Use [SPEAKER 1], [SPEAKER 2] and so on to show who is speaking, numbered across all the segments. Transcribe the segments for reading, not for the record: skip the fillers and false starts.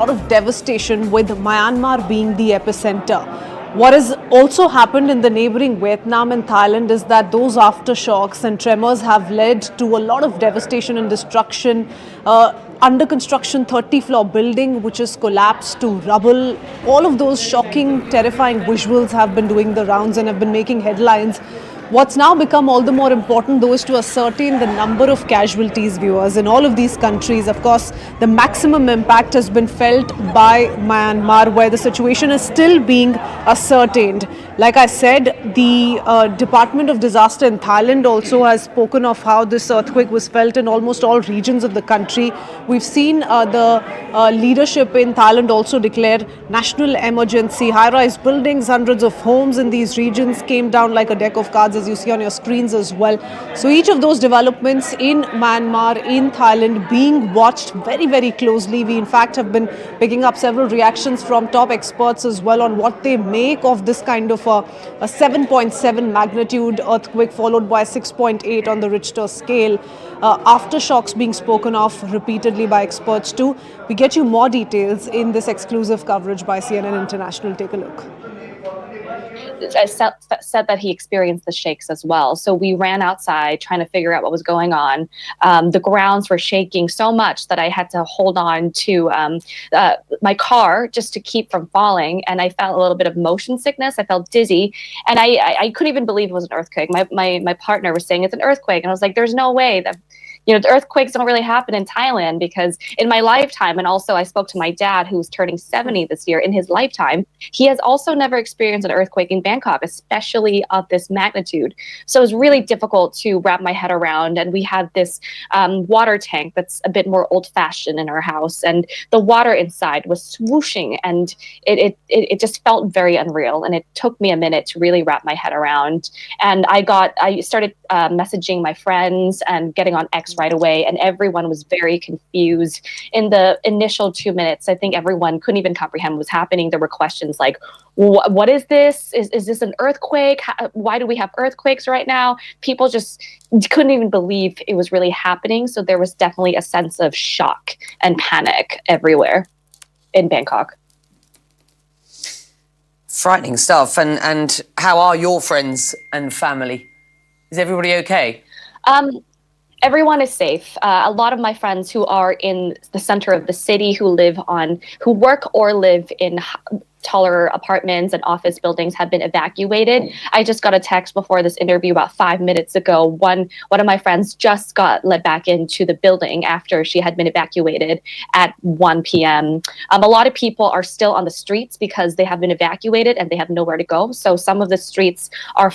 [SPEAKER 1] A lot of devastation with Myanmar being the epicenter. What has also happened in the neighboring Vietnam and Thailand is that those aftershocks and tremors have led to a lot of devastation and destruction. Under construction 30-floor building which has collapsed to rubble. All of those shocking, terrifying visuals have been doing the rounds and have been making headlines. What's now become all the more important, though, is to ascertain the number of casualties, viewers. In all of these countries, of course, the maximum impact has been felt by Myanmar, where the situation is still being ascertained. Like I said, the Department of Disaster in Thailand also has spoken of how this earthquake was felt in almost all regions of the country. We've seen the leadership in Thailand also declare national emergency. High-rise buildings, hundreds of homes in these regions came down like a deck of cards, as you see on your screens as well. So each of those developments in Myanmar, in Thailand, being watched very, very closely. We in fact have been picking up several reactions from top experts as well on what they make of this kind of a 7.7 magnitude earthquake followed by 6.8 on the Richter scale. Aftershocks being spoken of repeatedly by experts too. We get you more details in this exclusive coverage by CNN International. Take a look.
[SPEAKER 2] I said that he experienced the shakes as well. So we ran outside trying to figure out what was going on. The grounds were shaking so much that I had to hold on to my car just to keep from falling. And I felt a little bit of motion sickness. I felt dizzy. And I couldn't even believe it was an earthquake. My partner was saying it's an earthquake. And I was like, there's no way that, you know, the earthquakes don't really happen in Thailand, because in my lifetime, and also I spoke to my dad who's turning 70 this year, in his lifetime, he has also never experienced an earthquake in Bangkok, especially of this magnitude. So it was really difficult to wrap my head around. And we had this water tank that's a bit more old fashioned in our house. And the water inside was swooshing, and it just felt very unreal. And it took me a minute to really wrap my head around. And I started messaging my friends and getting on X right away, and everyone was very confused. In the initial 2 minutes, I think everyone couldn't even comprehend what was happening. There were questions like, what is this? Is this an earthquake? Why do we have earthquakes right now? People just couldn't even believe it was really happening. So there was definitely a sense of shock and panic everywhere in Bangkok.
[SPEAKER 3] Frightening stuff. And how are your friends and family? Is everybody okay?
[SPEAKER 2] Everyone is safe. A lot of my friends who are in the center of the city, who work or live in taller apartments and office buildings, have been evacuated. I just got a text before this interview about 5 minutes ago. One of my friends just got let back into the building after she had been evacuated at 1 p.m. A lot of people are still on the streets because they have been evacuated and they have nowhere to go. So some of the streets are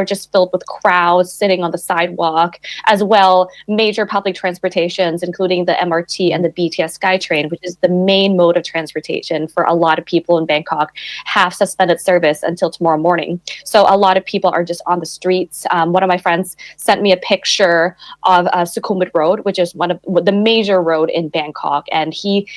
[SPEAKER 2] just filled with crowds sitting on the sidewalk. As well, major public transportations, including the MRT and the BTS SkyTrain, which is the main mode of transportation for a lot of people in Bangkok, have suspended service until tomorrow morning. So a lot of people are just on the streets. One of my friends sent me a picture of Sukhumvit Road, which is one of the major road in Bangkok. And he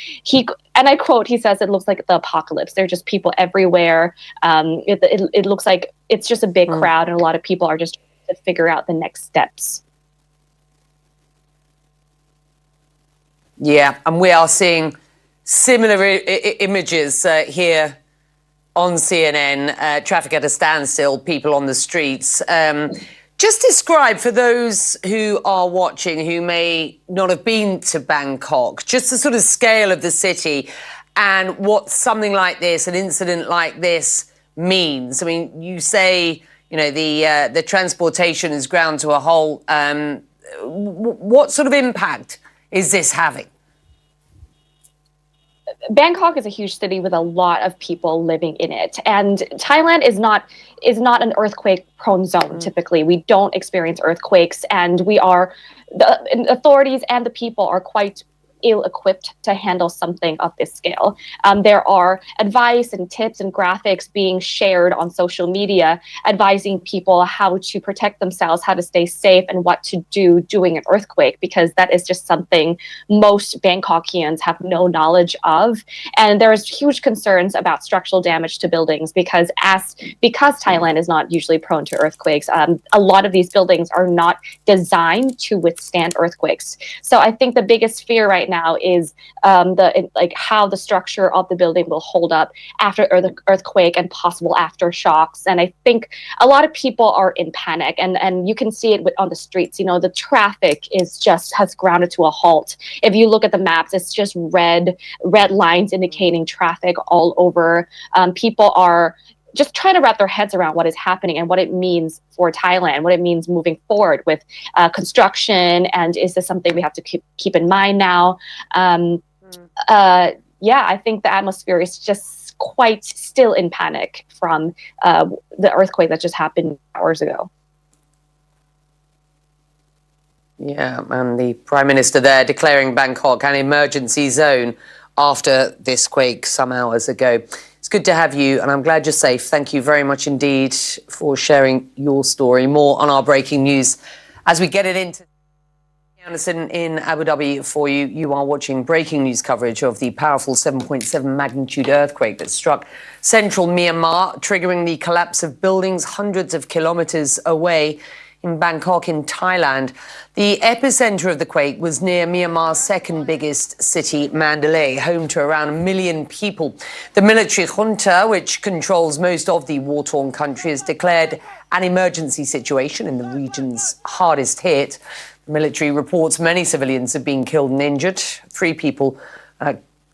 [SPEAKER 2] and I quote, he says, it looks like the apocalypse. There are just people everywhere. It looks like it's just a big crowd, and a lot of people are just trying to figure out the next steps.
[SPEAKER 3] Yeah, and we are seeing similar images here on CNN, traffic at a standstill, people on the streets. Just describe, for those who are watching who may not have been to Bangkok, just the sort of scale of the city and what something like this, an incident like this, means. I mean, you say, you know, the transportation is ground to a halt. What sort of impact is this having?
[SPEAKER 2] Bangkok is a huge city with a lot of people living in it, and Thailand is not an earthquake-prone zone. Typically, we don't experience earthquakes, and the authorities and the people are quite ill-equipped to handle something of this scale. There are advice and tips and graphics being shared on social media advising people how to protect themselves, how to stay safe, and what to do during an earthquake, because that is just something most Bangkokians have no knowledge of. And there's huge concerns about structural damage to buildings because Thailand is not usually prone to earthquakes. A lot of these buildings are not designed to withstand earthquakes. So I think the biggest fear right right now is how the structure of the building will hold up after the earthquake and possible aftershocks. And I think a lot of people are in panic, and you can see it on the streets. You know, the traffic has grounded to a halt. If you look at the maps, it's just red lines indicating traffic all over. People are just trying to wrap their heads around what is happening and what it means for Thailand, what it means moving forward with construction, and is this something we have to keep in mind now? I think the atmosphere is just quite still in panic from the earthquake that just happened hours ago.
[SPEAKER 3] Yeah, and the Prime Minister there declaring Bangkok an emergency zone after this quake some hours ago. It's good to have you, and I'm glad you're safe. Thank you very much indeed for sharing your story. More on our breaking news as we get it into Anderson in Abu Dhabi for you. You are watching breaking news coverage of the powerful 7.7 magnitude earthquake that struck central Myanmar, triggering the collapse of buildings hundreds of kilometres away in Bangkok in Thailand. The epicentre of the quake was near Myanmar's second biggest city, Mandalay, home to around 1 million people. The military junta, which controls most of the war-torn country, has declared an emergency situation in the region's hardest hit. The military reports many civilians have been killed and injured. 3 people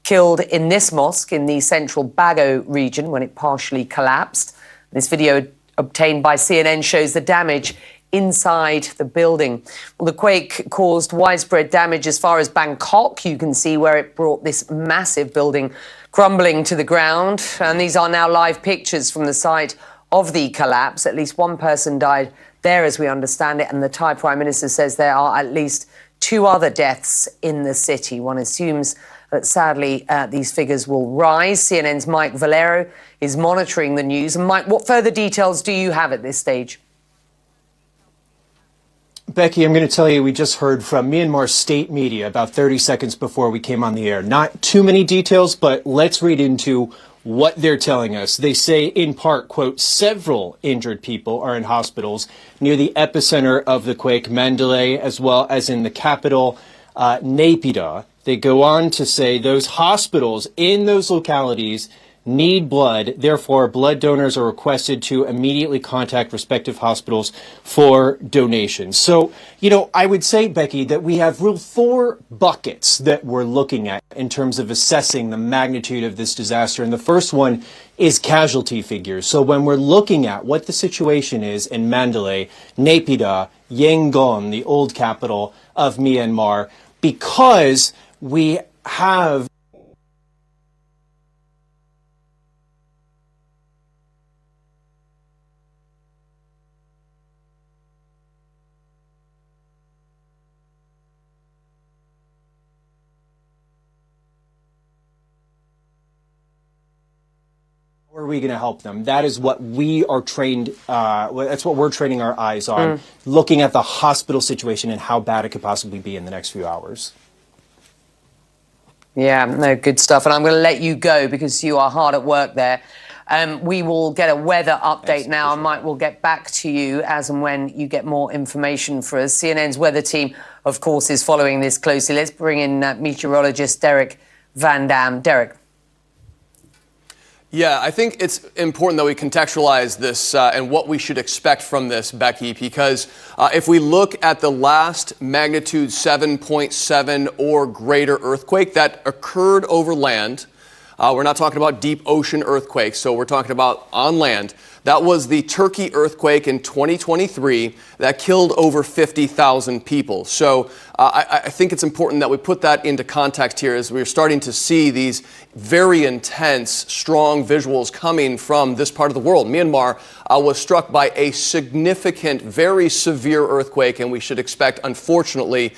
[SPEAKER 3] killed in this mosque in the central Bago region when it partially collapsed. This video obtained by CNN shows the damage inside the building. Well, the quake caused widespread damage as far as Bangkok. You can see where it brought this massive building crumbling to the ground. And these are now live pictures from the site of the collapse. At least 1 person died there, as we understand it. And the Thai Prime Minister says there are at least 2 other deaths in the city. One assumes that sadly these figures will rise. CNN's Mike Valero is monitoring the news. And Mike, what further details do you have at this stage?
[SPEAKER 4] Becky, I'm going to tell you, we just heard from Myanmar state media about 30 seconds before we came on the air. Not too many details, but let's read into what they're telling us. They say, in part, quote, several injured people are in hospitals near the epicenter of the quake, Mandalay, as well as in the capital, Naypyidaw. They go on to say those hospitals in those localities need blood. Therefore, blood donors are requested to immediately contact respective hospitals for donations. So, you know, I would say, Becky, that we have real 4 buckets that we're looking at in terms of assessing the magnitude of this disaster. And the first one is casualty figures. So when we're looking at what the situation is in Mandalay, Naypyidaw, Yangon, the old capital of Myanmar, because we have How are we going to help them? That is what we are trained, that's what we're training our eyes on, looking at the hospital situation and how bad it could possibly be in the next few hours.
[SPEAKER 3] Yeah, no, good stuff. And I'm going to let you go because you are hard at work there. We will get a weather update now, and Mike will get back to you as and when you get more information for us. CNN's weather team, of course, is following this closely. Let's bring in meteorologist Derek Van Dam. Derek.
[SPEAKER 5] Yeah, I think it's important that we contextualize this and what we should expect from this, Becky, because if we look at the last magnitude 7.7 or greater earthquake that occurred over land, we're not talking about deep ocean earthquakes, so we're talking about on land. That was the Turkey earthquake in 2023 that killed over 50,000 people. So I think it's important that we put that into context here as we're starting to see these very intense, strong visuals coming from this part of the world. Myanmar was struck by a significant, very severe earthquake, and we should expect, unfortunately,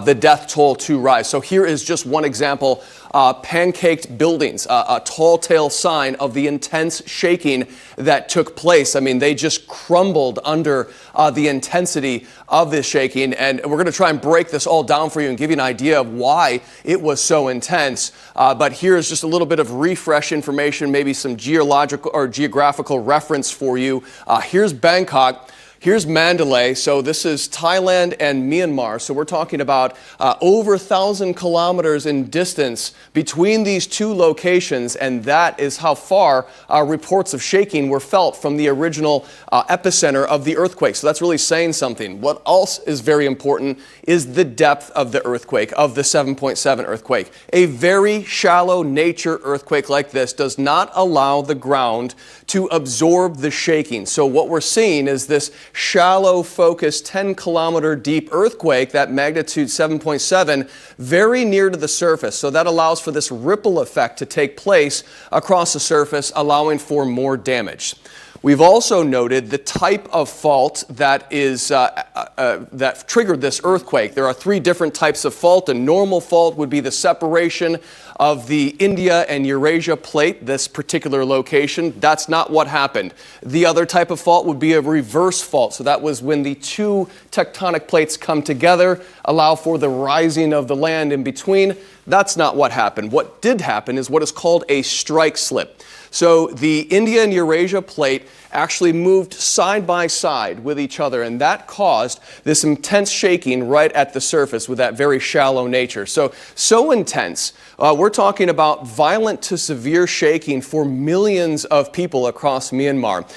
[SPEAKER 5] the death toll to rise. So here is just one example. Pancaked buildings, a tall tale sign of the intense shaking that took place. I mean, they just crumbled under the intensity of this shaking. And we're going to try and break this all down for you and give you an idea of why it was so intense. But here's just a little bit of refresh information, maybe some geological or geographical reference for you. Here's Bangkok. Here's Mandalay. So this is Thailand and Myanmar. So we're talking about over 1,000 kilometers in distance between these two locations, and that is how far reports of shaking were felt from the original epicenter of the earthquake. So that's really saying something. What else is very important is the depth of the earthquake, of the 7.7 earthquake. A very shallow nature earthquake like this does not allow the ground to absorb the shaking. So what we're seeing is this shallow, focused, 10-kilometer deep earthquake, that magnitude 7.7, very near to the surface. So that allows for this ripple effect to take place across the surface, allowing for more damage. We've also noted the type of fault that is that triggered this earthquake. There are three different types of fault. A normal fault would be the separation of the India and Eurasia plate, this particular location. That's not what happened. The other type of fault would be a reverse fault. So that was when the two tectonic plates come together, allow for the rising of the land in between. That's not what happened. What did happen is what is called a strike slip. So the India and Eurasia plate actually moved side by side with each other, and that caused this intense shaking right at the surface with that very shallow nature. So intense. We're talking about violent to severe shaking for millions of people across Myanmar.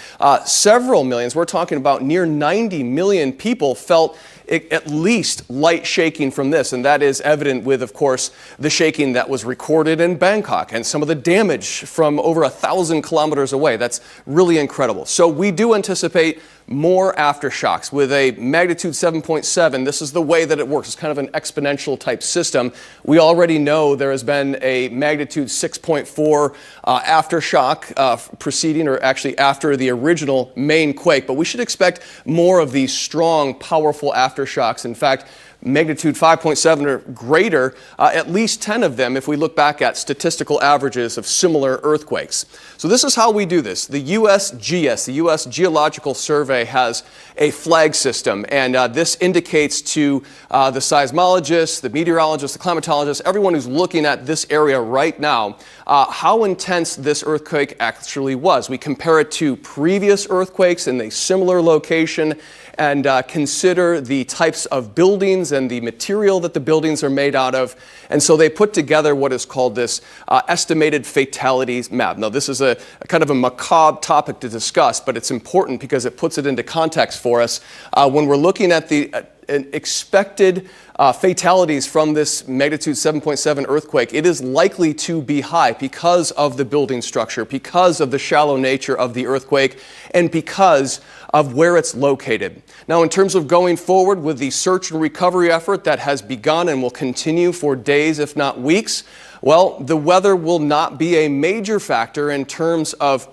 [SPEAKER 5] Several millions, we're talking about near 90 million people felt at least light shaking from this, and that is evident with, of course, the shaking that was recorded in Bangkok and some of the damage from over 1,000 kilometers away. That's really incredible. So we do anticipate more aftershocks with a magnitude 7.7. This is the way that it works. It's kind of an exponential type system. We already know there has been a magnitude 6.4 aftershock preceding, or actually after, the original main quake, but we should expect more of these strong, powerful aftershocks. In fact, magnitude 5.7 or greater, at least 10 of them if we look back at statistical averages of similar earthquakes. So this is how we do this. The USGS, the U.S. Geological Survey, has a flag system, and this indicates to the seismologists, the meteorologists, the climatologists, everyone who's looking at this area right now, how intense this earthquake actually was. We compare it to previous earthquakes in a similar location and consider the types of buildings and the material that the buildings are made out of. And so they put together what is called this estimated fatalities map. Now, this is a kind of a macabre topic to discuss, but it's important because it puts it into context for us. When we're looking at the expected fatalities from this magnitude 7.7 earthquake, it is likely to be high because of the building structure, because of the shallow nature of the earthquake, and because of where it's located. Now, in terms of going forward with the search and recovery effort that has begun and will continue for days, if not weeks, well, the weather will not be a major factor in terms of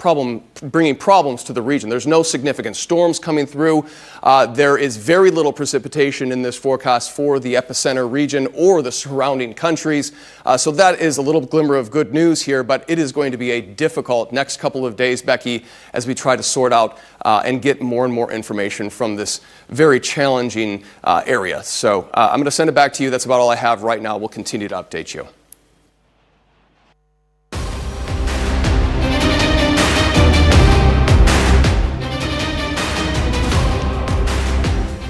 [SPEAKER 5] bringing problems to the region. There's no significant storms coming through. There is very little precipitation in this forecast for the epicenter region or the surrounding countries. So that is a little glimmer of good news here, but it is going to be a difficult next couple of days, Becky, as we try to sort out and get more and more information from this very challenging area. So I'm going to send it back to you. That's about all I have right now. We'll continue to update you.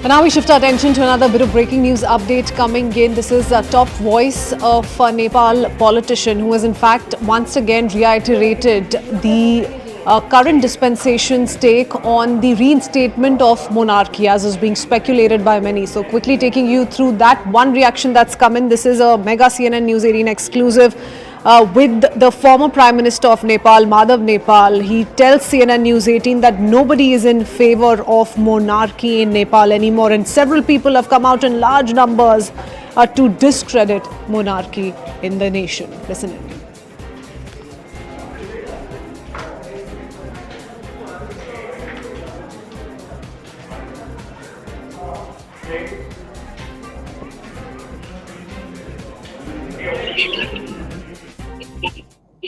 [SPEAKER 1] And now we shift our attention to another bit of breaking news update coming in. This is a top voice of a Nepal politician who has in fact once again reiterated the current dispensation's take on the reinstatement of monarchy, as is being speculated by many. So quickly taking you through that one reaction that's come in. This is a mega CNN News 18 exclusive. With the former Prime Minister of Nepal, Madhav Nepal. He tells CNN News 18 that nobody is in favor of monarchy in Nepal anymore, and several people have come out in large numbers to discredit monarchy in the nation. Listen in.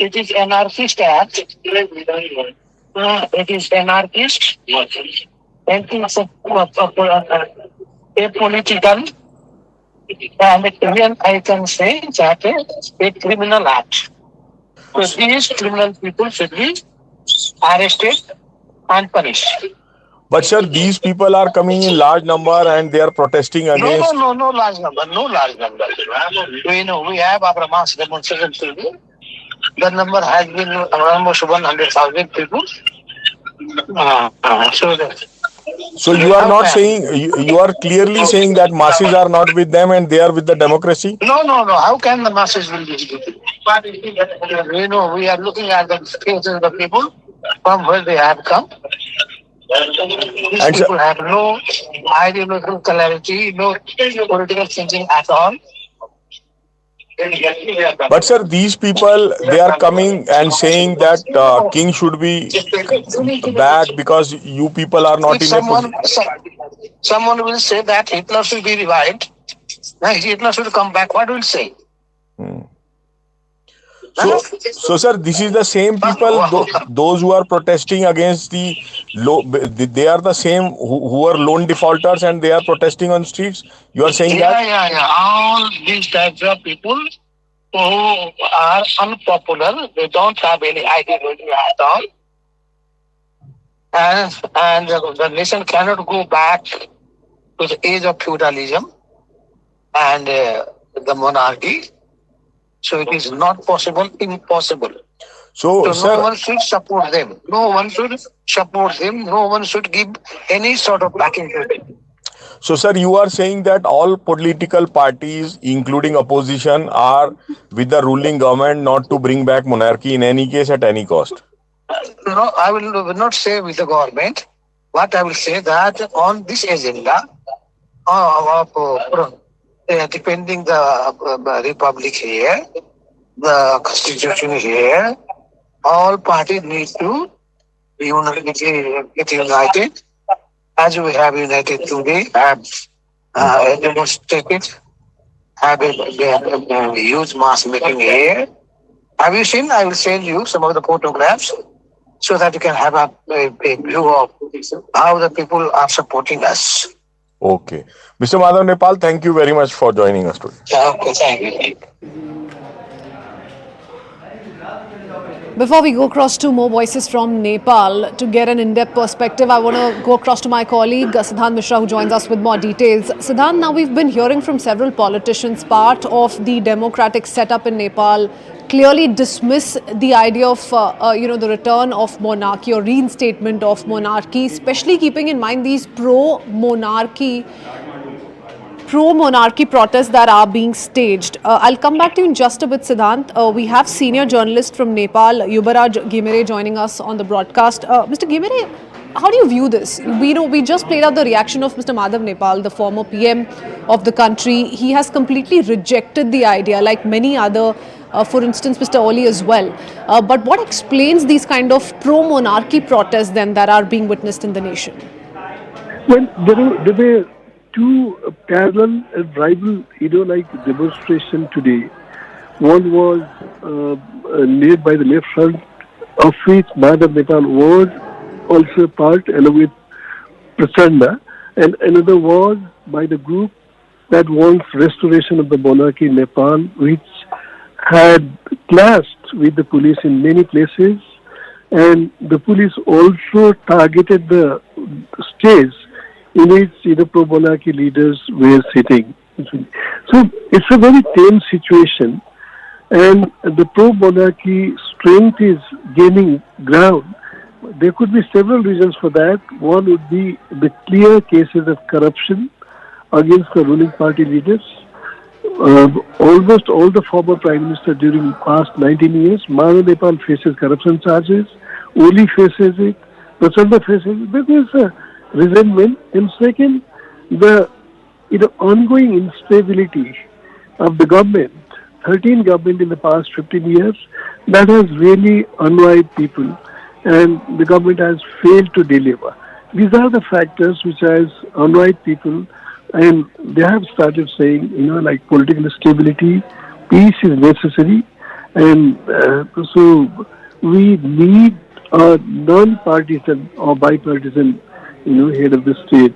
[SPEAKER 6] It is anarchist act. It is anarchist. And it's apolitical. And even I can say that it's a criminal act. So these criminal people should be arrested and punished.
[SPEAKER 7] But sir, these people are coming in large number and they are protesting against.
[SPEAKER 6] No large number, no large number. We know we have our mass demonstration people. The number has been almost 100,000 people.
[SPEAKER 7] So you are not saying, you are clearly saying that masses are not with them and they are with the democracy?
[SPEAKER 6] No. How can the masses will be with people? We know we are looking at the faces of the people from where they have come. These people have no ideological clarity, no political thinking at all.
[SPEAKER 7] But sir, these people, they are coming and saying that king should be back because you people are not
[SPEAKER 6] If
[SPEAKER 7] in a position.
[SPEAKER 6] someone will say that Hitler should be revived, Hitler should come back, what will say?
[SPEAKER 7] So sir, this is the same people, those who are protesting against the they are the same who are loan defaulters and they are protesting on streets. You are saying that?
[SPEAKER 6] Yeah. All these types of people who are unpopular, they don't have any ideology at all. And the nation cannot go back to the age of feudalism and the monarchy. So it is not possible, impossible. So no one should support them. No one should support them. No one should give any sort of backing to them.
[SPEAKER 7] So sir, you are saying that all political parties, including opposition, are with the ruling government not to bring back monarchy in any case at any cost?
[SPEAKER 6] No, I will not say with the government. What I will say that on this agenda of defending the republic here, the constitution here, all parties need to get united, as we have united today, have demonstrated, have a huge mass meeting here. Have you seen? I will send you some of the photographs so that you can have a view of how the people are supporting us.
[SPEAKER 7] Okay. Mr. Madhav Nepal, thank you very much for joining us today.
[SPEAKER 6] Okay, thank you.
[SPEAKER 1] Before we go across to more voices from Nepal to get an in-depth perspective, I want to go across to my colleague Siddhant Mishra, who joins us with more details. Siddhant, now we've been hearing from several politicians, part of the democratic setup in Nepal, clearly dismiss the idea of the return of monarchy or reinstatement of monarchy, especially keeping in mind these pro-monarchy protests that are being staged. I'll come back to you in just a bit, Siddhant. We have senior journalist from Nepal, Yubaraj Ghimire, joining us on the broadcast. Mr. Ghimire, how do you view this? We just played out the reaction of Mr. Madhav Nepal, the former PM of the country. He has completely rejected the idea, like many other, for instance, Mr. Oli as well. But what explains these kind of pro-monarchy protests then that are being witnessed in the nation?
[SPEAKER 8] Well, there were two parallel rival, demonstration today. One was led by the left front, of which Madhav Nepal was also part, along with Prachanda, and another was by the group that wants restoration of the monarchy in Nepal, which had clashed with the police in many places, and the police also targeted the stage in which pro-monarchy leaders were sitting. So it's a very tense situation, and the pro-monarchy strength is gaining ground. There could be several reasons for that. One would be the clear cases of corruption against the ruling party leaders. Almost all the former prime minister during past 19 years, Madhav Nepal faces corruption charges, Oli faces it, Prachanda faces it. There is a resentment. And second, the ongoing instability of the government, 13 government in the past 15 years, that has really annoyed people, and the government has failed to deliver. These are the factors which has annoyed people, and they have started saying, political stability, peace is necessary, and so we need a non-partisan or bipartisan, head of the state.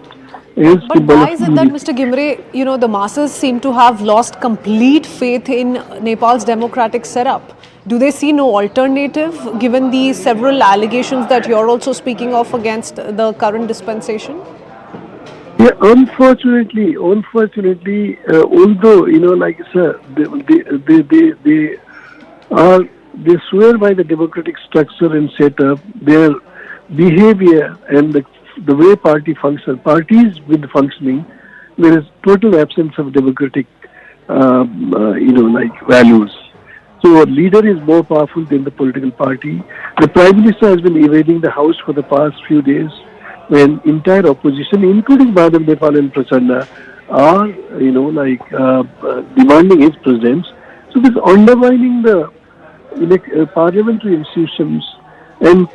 [SPEAKER 1] But why is it that, Mr. Ghimire, the masses seem to have lost complete faith in Nepal's democratic setup? Do they see no alternative given the several allegations that you're also speaking of against the current dispensation?
[SPEAKER 8] Yeah, unfortunately, although like I said, they swear by the democratic structure and setup, their behavior and the way parties with functioning, there is total absence of democratic, values. So a leader is more powerful than the political party. The Prime Minister has been evading the House for the past few days, when entire opposition, including Madam Nepal and Prachanda, are demanding his presence. So this undermining the parliamentary institutions and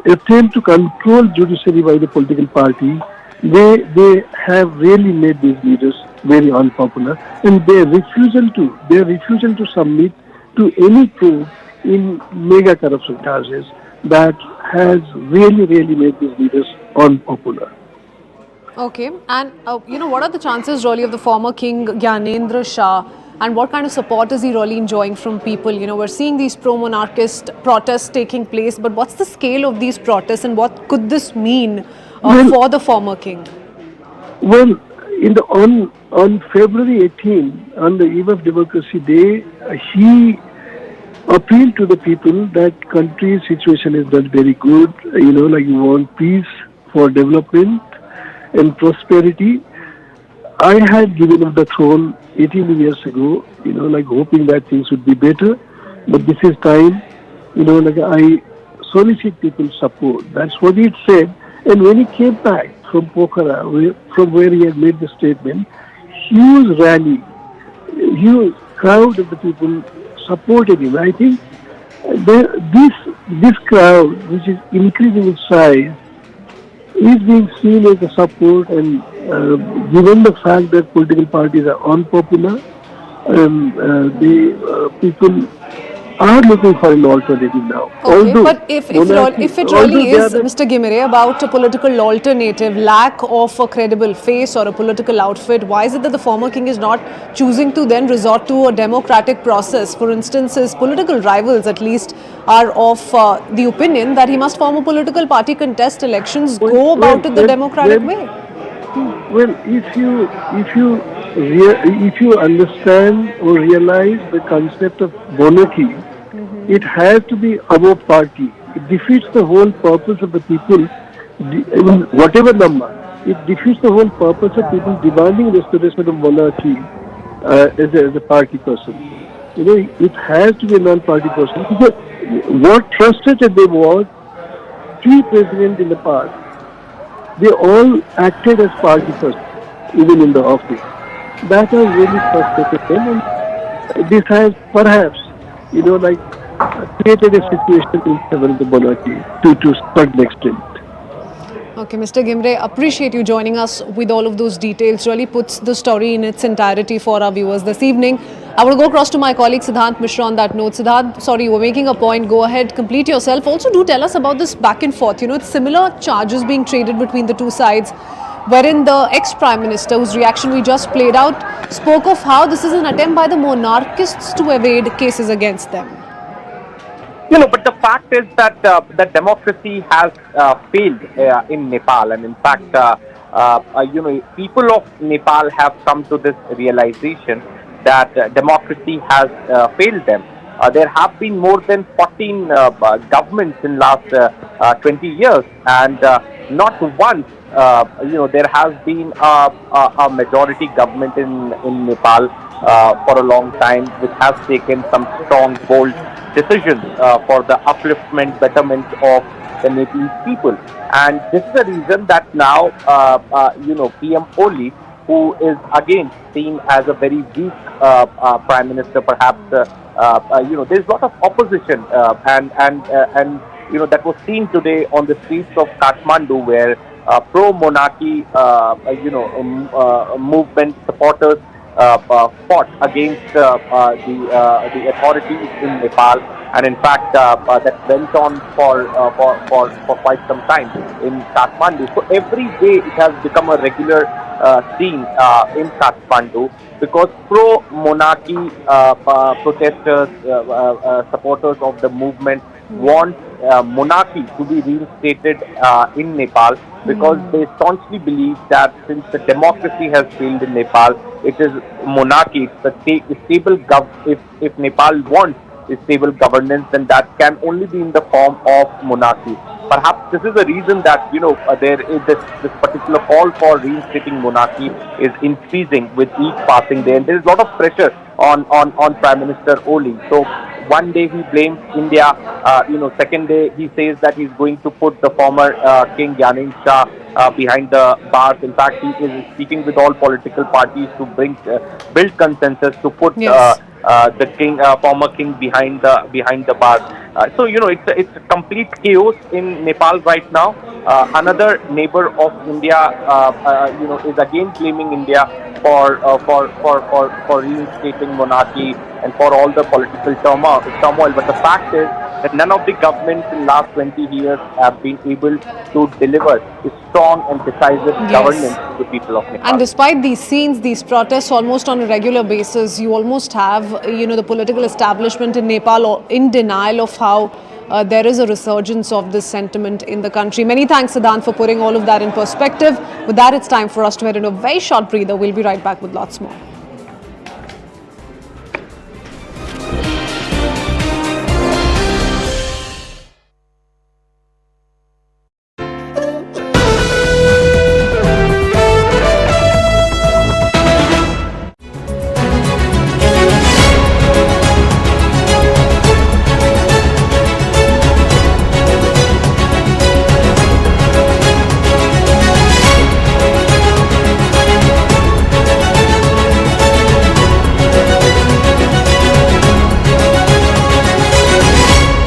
[SPEAKER 8] attempt to control judiciary by the political party, they have really made these leaders very unpopular, and their refusal to submit to any probe in mega corruption charges that has really made these leaders unpopular.
[SPEAKER 1] Okay, and what are the chances really of the former king Gyanendra Shah, and what kind of support is he really enjoying from people? We're seeing these pro-monarchist protests taking place, but what's the scale of these protests and what could this mean for the former king?
[SPEAKER 8] Well, on February 18, on the eve of Democracy Day, he appealed to the people that country's situation is not very good. You want peace for development and prosperity. I had given up the throne 18 years ago, hoping that things would be better. But this is time, I solicit people's support. That's what he said. And when he came back from Pokhara, from where he had made the statement, huge rally, huge crowd of the people supported him. I think this crowd, which is increasing in size, is being seen as a support, and given the fact that political parties are unpopular, the people are looking for an alternative now.
[SPEAKER 1] Okay,
[SPEAKER 8] although
[SPEAKER 1] but if it really is, Mr. Gimere, about a political alternative, lack of a credible face or a political outfit, why is it that the former king is not choosing to then resort to a democratic process? For instance, his political rivals at least are of the opinion that he must form a political party, contest elections, go about it the democratic way.
[SPEAKER 8] Well, if you understand or realize the concept of monarchy, it has to be above party. It defeats the whole purpose of the people, whatever number. It defeats the whole purpose of people demanding restoration of monarchy as a party person. It has to be a non-party person. Because what frustrated them was, three presidents in the past, they all acted as party persons, even in the office. That has really frustrated them, and this has perhaps, created a situation in favor of the monarchy to certain extent.
[SPEAKER 1] Okay, Mr. Gimre, appreciate you joining us with all of those details. Really puts the story in its entirety for our viewers this evening. I will go across to my colleague Siddhant Mishra on that note. Siddhant, sorry, you were making a point. Go ahead, complete yourself. Also, do tell us about this back and forth. It's similar charges being traded between the two sides, wherein the ex-Prime Minister, whose reaction we just played out, spoke of how this is an attempt by the monarchists to evade cases against them.
[SPEAKER 9] But the fact is that that democracy has failed in Nepal, and in fact, people of Nepal have come to this realization that democracy has failed them. There have been more than 14 governments in last 20 years, and not once, there has been a majority government in Nepal for a long time, which has taken some strong, bold decisions for the upliftment, betterment of the Nepalese people. And this is the reason that now, PM Oli, who is again seen as a very weak Prime Minister, perhaps, there's a lot of opposition, and that was seen today on the streets of Kathmandu, where pro-monarchy, movement supporters fought against the authorities in Nepal, and in fact that went on for quite some time in Kathmandu. So every day it has become a regular scene in Kathmandu, because pro-monarchy protesters, supporters of the movement want monarchy to be reinstated in Nepal, because they staunchly believe that since the democracy has failed in Nepal, it is monarchy, it's the stable if Nepal wants a stable governance, then that can only be in the form of monarchy. Perhaps this is the reason that there is this particular call for reinstating monarchy is increasing with each passing day, and there is a lot of pressure on Prime Minister Oli. So one day he blames India, second day he says that he's going to put the former King Gyanin Shah behind the bars. In fact, he is speaking with all political parties to build consensus to put
[SPEAKER 1] Yes.
[SPEAKER 9] the former king behind the bars. So it's a complete chaos in Nepal right now. Another neighbor of India, is again blaming India for reinstating monarchy and for all the political turmoil. But the fact is that none of the governments in last 20 years have been able to deliver a strong and decisive governance to the people of Nepal.
[SPEAKER 1] And despite these scenes, these protests almost on a regular basis, you almost have, the political establishment in Nepal in denial of how there is a resurgence of this sentiment in the country. Many thanks, Siddhant, for putting all of that in perspective. With that, it's time for us to head in a very short breather. We'll be right back with lots more.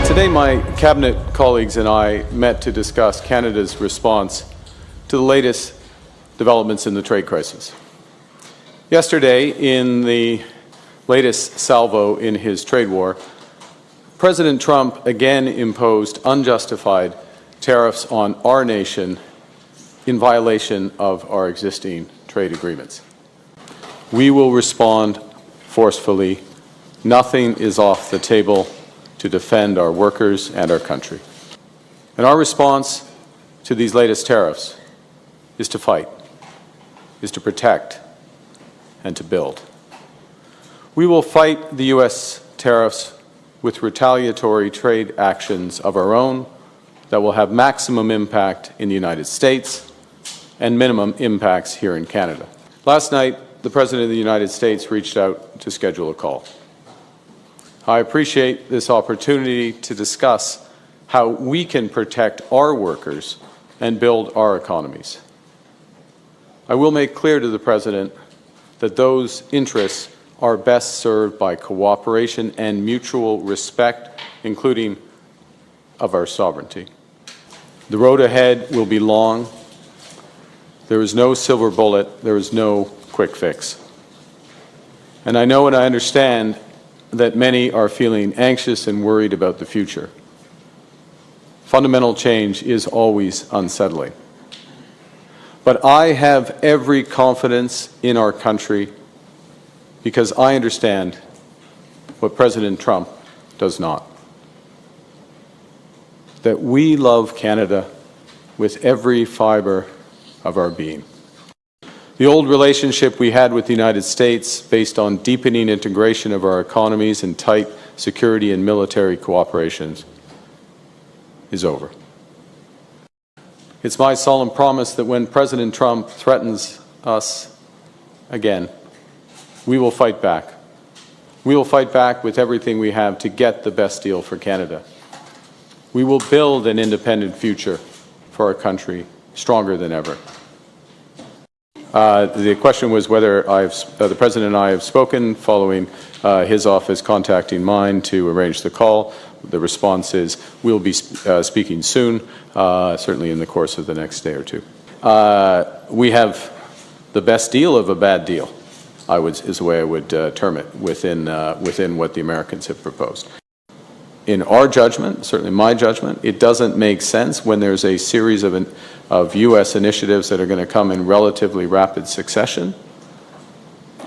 [SPEAKER 10] Today, my cabinet colleagues and I met to discuss Canada's response to the latest developments in the trade crisis. Yesterday, in the latest salvo in his trade war, President Trump again imposed unjustified tariffs on our nation in violation of our existing trade agreements. We will respond forcefully. Nothing is off the table to defend our workers and our country. And our response to these latest tariffs is to fight, is to protect, and to build. We will fight the U.S. tariffs with retaliatory trade actions of our own that will have maximum impact in the United States and minimum impacts here in Canada. Last night, the President of the United States reached out to schedule a call. I appreciate this opportunity to discuss how we can protect our workers and build our economies. I will make clear to the President that those interests are best served by cooperation and mutual respect, including of our sovereignty. The road ahead will be long. There is no silver bullet. There is no quick fix. And I know and I understand that many are feeling anxious and worried about the future. Fundamental change is always unsettling. But I have every confidence in our country because I understand what President Trump does not. That we love Canada with every fiber of our being. The old relationship we had with the United States, based on deepening integration of our economies and tight security and military cooperation, is over. It's my solemn promise that when President Trump threatens us again, we will fight back. We will fight back with everything we have to get the best deal for Canada. We will build an independent future for our country, stronger than ever. The question was whether the President and I have spoken following his office contacting mine to arrange the call. The response is we'll be speaking soon, certainly in the course of the next day or two. We have the best deal of a bad deal, is the way I would term it, within what the Americans have proposed. in our judgment, certainly my judgment, it doesn't make sense when there's a series of U.S. initiatives that are going to come in relatively rapid succession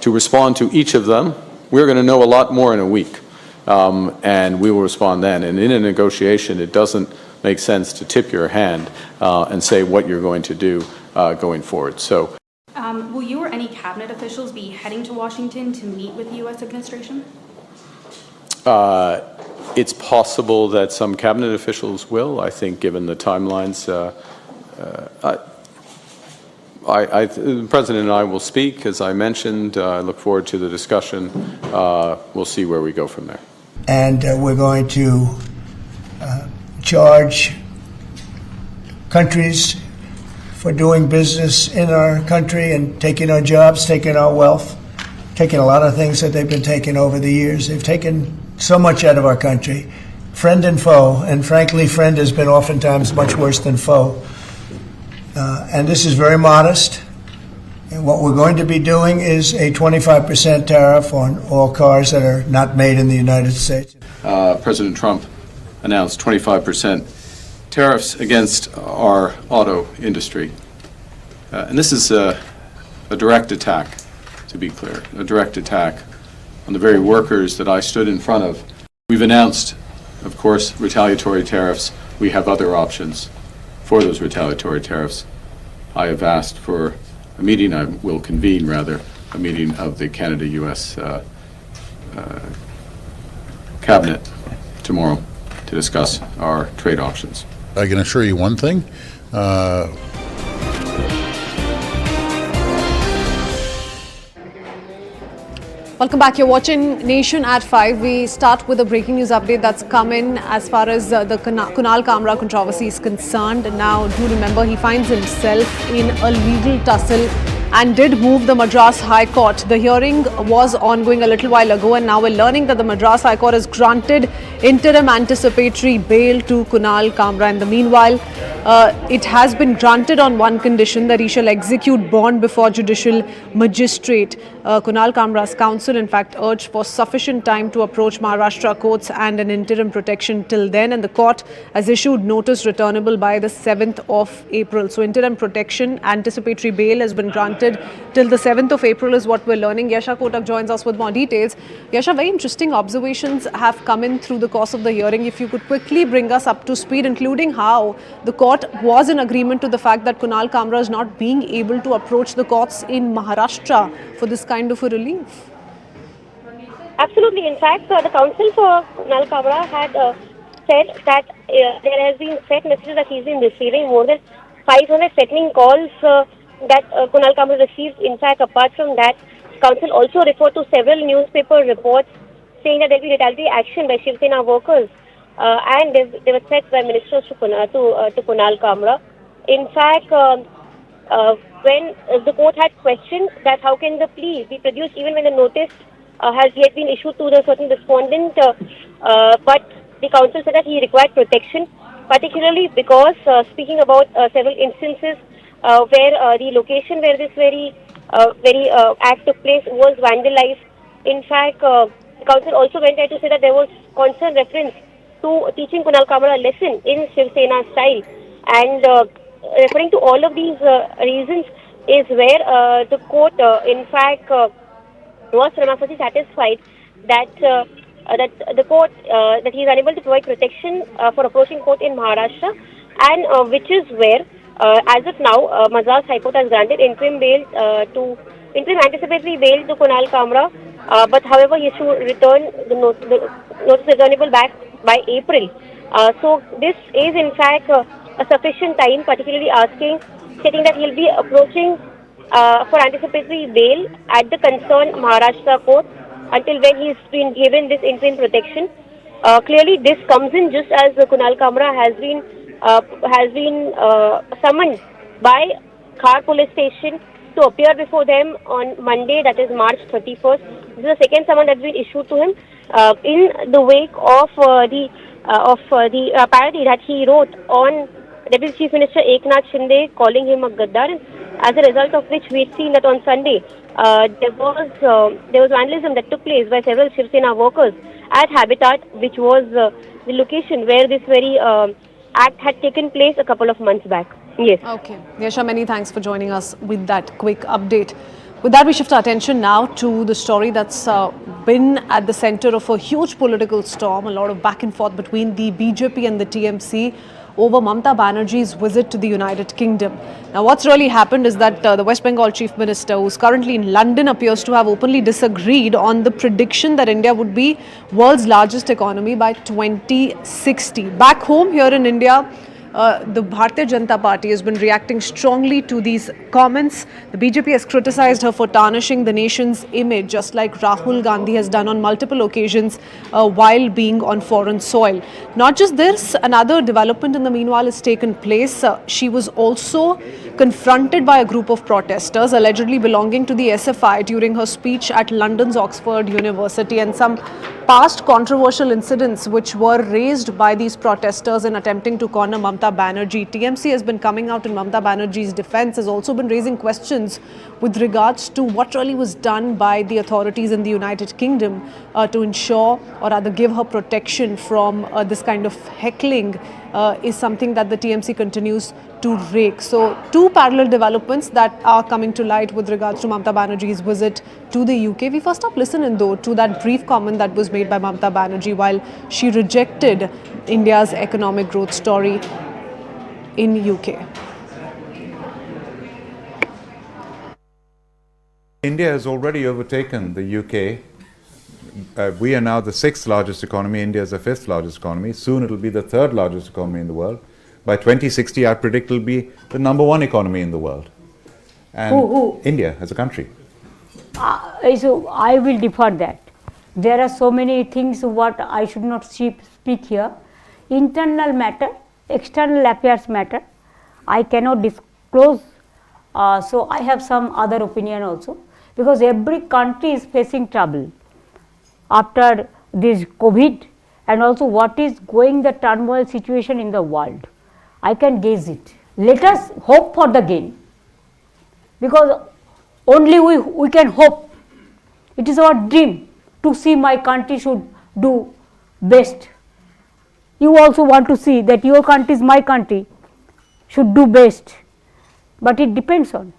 [SPEAKER 10] to respond to each of them. We're going to know a lot more in a week, and we will respond then. And in a negotiation, it doesn't make sense to tip your hand and say what you're going to do going forward. So,
[SPEAKER 11] will you or any cabinet officials be heading to Washington to meet with the U.S. administration?
[SPEAKER 10] It's possible that some cabinet officials will. I think, given the timelines, the President and I will speak, as I mentioned. I look forward to the discussion. We'll see where we go from there.
[SPEAKER 12] And we're going to charge countries for doing business in our country and taking our jobs, taking our wealth, taking a lot of things that they've been taking over the years. They've taken so much out of our country, friend and foe, and frankly, friend has been oftentimes much worse than foe. And this is very modest. And what we're going to be doing is a 25% tariff on all cars that are not made in the United States.
[SPEAKER 10] President Trump announced 25% tariffs against our auto industry. And this is a direct attack, to be clear, a direct attack on the very workers that I stood in front of. We've announced, of course, retaliatory tariffs. We have other options for those retaliatory tariffs. I have asked for a meeting, I will convene rather, a meeting of the Canada-US Cabinet tomorrow to discuss our trade options.
[SPEAKER 13] I can assure you one thing.
[SPEAKER 1] Welcome back. You're watching Nation at 5. We start with a breaking news update that's come in as far as the Kunal Kamra controversy is concerned. Now, do remember, he finds himself in a legal tussle and did move the Madras High Court. The hearing was ongoing a little while ago, and now we're learning that the Madras High Court has granted interim anticipatory bail to Kunal Kamra. In the meanwhile, it has been granted on one condition, that he shall execute bond before judicial magistrate. Kunal Kamra's counsel, in fact, urged for sufficient time to approach Maharashtra courts and an interim protection till then, and the court has issued notice returnable by the 7th of April. So interim protection, anticipatory bail has been granted till the 7th of April is what we're learning. Yasha Kotak joins us with more details. Yasha, very interesting observations have come in through the course of the hearing. If you could quickly bring us up to speed, including how the court was in agreement to the fact that Kunal Kamra is not being able to approach the courts in Maharashtra for this kind of a relief.
[SPEAKER 14] Absolutely. In fact, the counsel for Kunal Kamra had said that there has been threat messages that he's been receiving, more than 500 threatening calls that Kunal Kamra received. In fact, apart from that, counsel also referred to several newspaper reports saying that there will be retaliatory action by Shiv Sena workers, and there were threats by ministers to Kunal Kamra. In fact, when the court had questioned that how can the plea be produced even when the notice has yet been issued to the certain respondent, but the counsel said that he required protection, particularly because speaking about several instances where the location where this very act took place was vandalized. In fact, the counsel also went ahead to say that there was constant reference to teaching Kunal Kamra a lesson in Shiv Sena style, and referring to all of these reasons is where the court, in fact, was prima satisfied that the court that he is unable to provide protection for approaching court in Maharashtra, and which is where, as of now, Madras High Court has granted interim anticipatory bail to Kunal Kamra, but however he should return the notice returnable back by April. So this is in fact a sufficient time, particularly stating that he'll be approaching for anticipatory bail at the concerned Maharashtra court until when he's been given this interim protection. Clearly, this comes in just as Kunal Kamra has been summoned by Khar police station to appear before them on Monday, that is March 31st. This is the second summon that's been issued to him in the wake of the parody that he wrote on Deputy Chief Minister Eknath Shinde, calling him a Gaddar, as a result of which we've seen that on Sunday there was vandalism that took place by several Shiv Sena workers at Habitat, which was the location where this very act had taken place a couple of months back. Yes.
[SPEAKER 1] Okay. Yasha, many thanks for joining us with that quick update. With that, we shift our attention now to the story that's been at the center of a huge political storm, a lot of back and forth between the BJP and the TMC over Mamata Banerjee's visit to the United Kingdom. Now, what's really happened is that the West Bengal Chief Minister, who's currently in London, appears to have openly disagreed on the prediction that India would be world's largest economy by 2060. Back home here in India, the Bharatiya Janata Party has been reacting strongly to these comments. The BJP has criticized her for tarnishing the nation's image, just like Rahul Gandhi has done on multiple occasions while being on foreign soil. Not just this, another development in the meanwhile has taken place. She was also confronted by a group of protesters allegedly belonging to the SFI during her speech at London's Oxford University, and some past controversial incidents which were raised by these protesters in attempting to corner Mamata Banerjee. TMC has been coming out in Mamata Banerjee's defense, has also been raising questions with regards to what really was done by the authorities in the United Kingdom to ensure, or rather give her protection from this kind of heckling is something that the TMC continues to rake. So two parallel developments that are coming to light with regards to Mamata Banerjee's visit to the UK. We first up listen though to that brief comment that was made by Mamata Banerjee while she rejected India's economic growth story in UK.
[SPEAKER 13] India has already overtaken the UK. We are now the 6th largest economy. India is the 5th largest economy. Soon it will be the 3rd largest economy in the world. By 2060, I predict it will be the #1 economy in the world. And India as a country.
[SPEAKER 15] So I will defer that. There are so many things what I should not speak here. Internal matter, external affairs matter. I cannot disclose. So I have some other opinion also, because every country is facing trouble after this COVID, and also what is going the turmoil situation in the world. I can gauge it. Let us hope for the gain, because only we can hope. It is our dream to see my country should do best. You also want to see that your country is my country, should do best, but it depends on.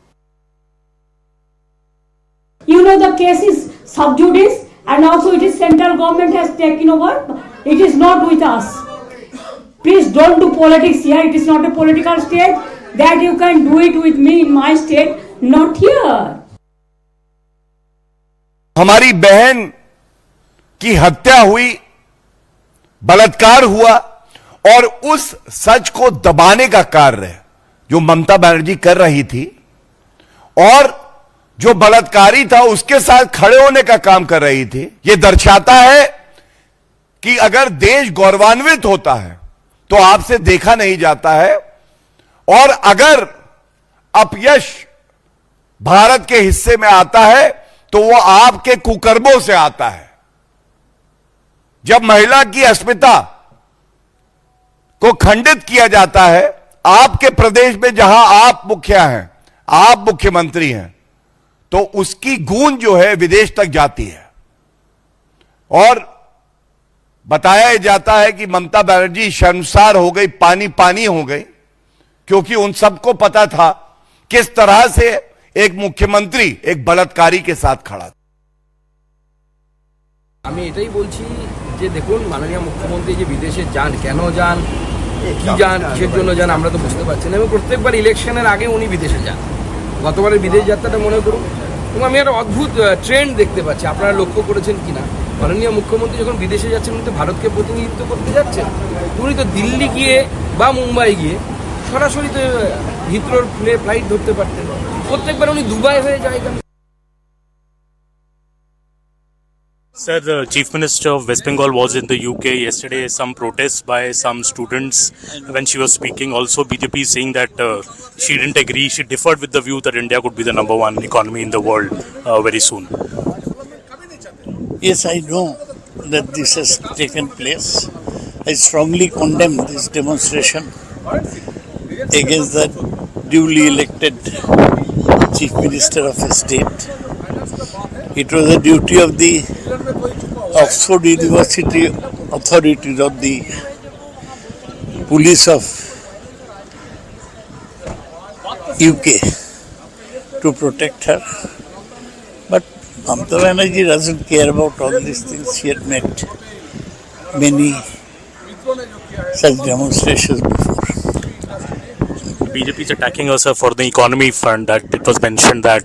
[SPEAKER 16] You know, the case is sub judice, and also it is central government has taken over. It is not with us. Please don't do politics here. It is not a political state that you can do it with me in my state, not here.
[SPEAKER 17] हमारी बहन की हत्या हुई, बलात्कार हुआ, और उस सच को दबाने का कार्य जो ममता बनर्जी कर रही थी और जो बलात्कारी था उसके साथ खड़े होने का काम कर रही थी, यह दर्शाता है कि अगर देश गौरवान्वित होता है तो आपसे देखा नहीं जाता है, और अगर अपयश भारत के हिस्से में आता है तो वो आपके कुकर्मों से आता है। जब महिला की अस्मिता को खंडित किया जाता है आपके प्रदेश में, जहां आप मुखिया हैं, आप मुख्यमंत्री हैं, तो उसकी गूंज जो है विदेश तक जाती है। और बताया जाता है कि ममता बनर्जी शर्मसार हो गई, पानी पानी हो गई, क्योंकि उन सबको पता था किस तरह से एक मुख्यमंत्री एक बलात्कारी के साथ खड़ा था।
[SPEAKER 18] আমি এটাই বলছি যে দেখুন, মাননীয় মুখ্যমন্ত্রী যে বিদেশে যান, কেন যান, কি যান, কিসের জন্য যান, আমরা তো বুঝতে পারছি না। এবং প্রত্যেকবার ইলেকশনের আগে উনি বিদেশে যান। গতবারের বিদেশ যাত্রাটা মনে করুন। এবং আমি একটা অদ্ভুত ট্রেন্ড দেখতে পাচ্ছি, আপনারা লক্ষ্য করেছেন কিনা। মাননীয় মুখ্যমন্ত্রী যখন বিদেশে যাচ্ছেন, উনি তো ভারতকে প্রতিনিধিত্ব করতে যাচ্ছেন। উনি তো দিল্লি গিয়ে বা মুম্বাই গিয়ে সরাসরি তো হিথ্রোর ফ্লাইট ধরতে পারতেন। প্রত্যেকবার উনি দুবাই হয়ে যায় কেন?
[SPEAKER 19] Sir, the Chief Minister of West Bengal was in the UK yesterday. Some protests by some students when she was speaking. Also, BJP is saying that she didn't agree. She differed with the view that India could be the #1 economy in the world very soon.
[SPEAKER 20] Yes, I know that this has taken place. I strongly condemn this demonstration against the duly elected Chief Minister of a state. It was the duty of the Oxford University authorities or the police of UK to protect her. But Mamata Banerjee doesn't care about all these things. She had met many such demonstrations before.
[SPEAKER 19] BJP is attacking us for the economy fund. That it was mentioned that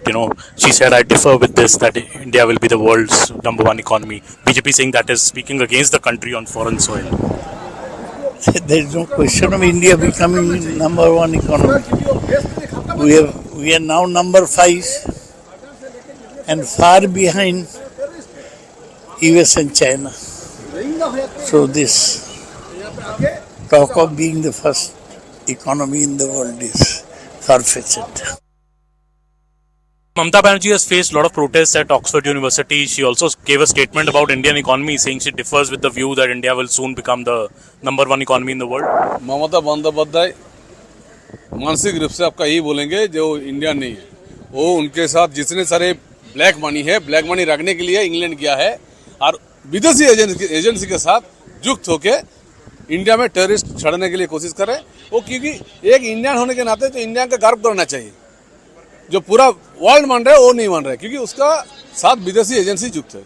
[SPEAKER 19] she said I differ with this, that India will be the world's #1 economy. BJP saying that is speaking against the country on foreign soil.
[SPEAKER 20] There is no question of India becoming #1 economy. We are now number 5 and far behind US and China. So this talk of being the first economy in the world is far-fetched.
[SPEAKER 19] Mamata Banerjee has faced a lot of protests at Oxford University. She also gave a statement about Indian economy, saying she differs with the view that India will soon become the #1 economy in the world.
[SPEAKER 21] ममता बंदोपाध्याय मानसिक रूप से आपका यही बोलेंगे जो India नहीं है, वो उनके साथ जितने सारे ब्लैक मनी है, ब्लैक मनी रखने के लिए इंग्लैंड गया है और विदेशी एजेंसी के साथ युक्त होके इंडिया में टेररिस्ट छड़ने के लिए कोशिश कर रहे हैं। वो क्योंकि एक इंडियन होने के नाते तो इंडिया का गर्व करना चाहिए, जो पूरा वर्ल्ड मान रहा है वो नहीं मान रहा है, क्योंकि उसका साथ विदेशी एजेंसी युक्त है।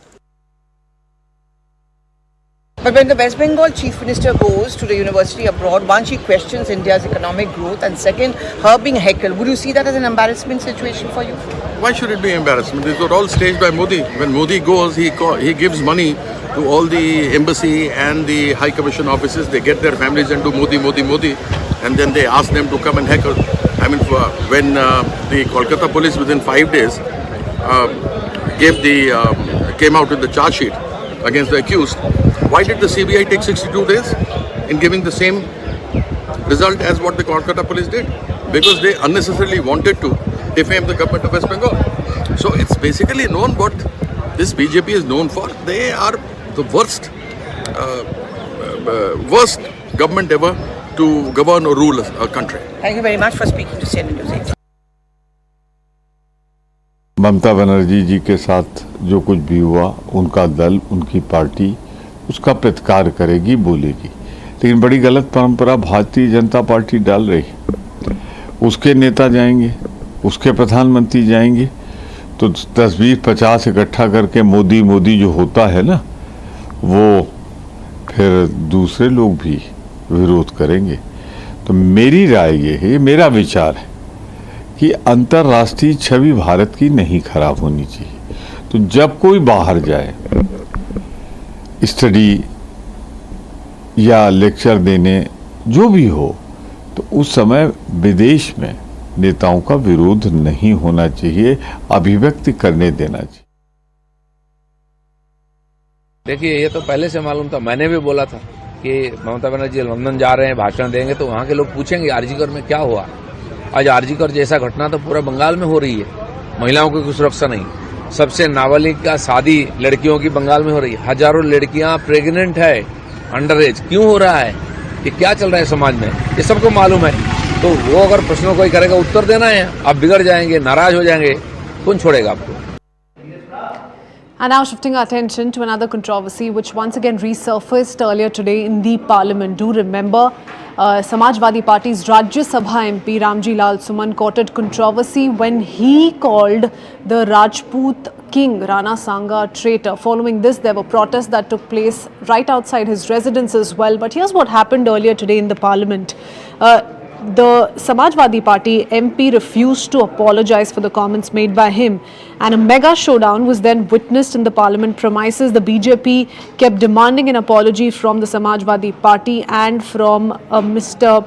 [SPEAKER 22] But when the West Bengal Chief Minister goes to the university abroad, one, she questions India's economic growth, and second, her being heckled. Would you see that as an embarrassment situation for you?
[SPEAKER 23] Why should it be embarrassment? These were all staged by Modi. When Modi goes, he gives money to all the embassy and the High Commission offices. They get their families and do Modi, Modi, Modi, and then they ask them to come and heckle. I mean, when the Kolkata police within 5 days came out with the charge sheet against the accused, why did the CBI take 62 days in giving the same result as what the Kolkata police did? Because they unnecessarily wanted to defame the government of West Bengal. So it's basically known what this BJP is known for. They are the worst government ever to govern or rule a country.
[SPEAKER 22] Thank you very much for speaking to CNN News 18.
[SPEAKER 24] Mamata Banerjee जी के साथ जो कुछ भी हुआ, उनका दल, उनकी party उसका प्रतिकार करेगी, बोलेगी, लेकिन बड़ी गलत परंपरा भारतीय जनता पार्टी डाल रही है। उसके नेता जाएंगे, उसके प्रधानमंत्री जाएंगे तो 10, 20, 50 इकट्ठा करके मोदी मोदी जो होता है ना, वो फिर दूसरे लोग भी विरोध करेंगे। तो मेरी राय ये है, ये मेरा विचार है कि अंतर्राष्ट्रीय छवि भारत की नहीं खराब होनी चाहिए। तो जब कोई बाहर जाए स्टडी या लेक्चर देने, जो भी हो, तो उस समय विदेश में नेताओं का विरोध नहीं होना चाहिए, अभिव्यक्ति करने देना चाहिए।
[SPEAKER 18] देखिए, ये तो पहले से मालूम था। मैंने भी बोला था कि ममता बनर्जी लंदन जा रहे हैं, भाषण देंगे, तो वहां के लोग पूछेंगे आरजीकर में क्या हुआ। आज आरजीकर जैसा घटना तो पूरा बंगाल में हो रही है, महिलाओं की कोई सुरक्षा नहीं। सबसे नाबालिग का शादी लड़कियों की बंगाल में हो रही है, हजारों लड़कियां प्रेग्नेंट है, अंडर एज। क्यों हो रहा है, ये क्या चल रहा है समाज में, ये सबको मालूम है। तो वो अगर प्रश्नों कोई करेगा, उत्तर देना है। आप बिगड़ जाएंगे, नाराज हो जाएंगे, कौन छोड़ेगा आपको।
[SPEAKER 1] And now shifting our attention to another controversy which once again resurfaced earlier today in the Parliament. Do remember Samajwadi Party's Rajya Sabha MP Ramji Lal Suman courted controversy when he called the Rajput king Rana Sanga a traitor. Following this, there were protests that took place right outside his residence as well. But here's what happened earlier today in the Parliament. The Samajwadi Party MP refused to apologize for the comments made by him, and a mega showdown was then witnessed in the Parliament premises. The BJP kept demanding an apology from the Samajwadi Party and from Mr.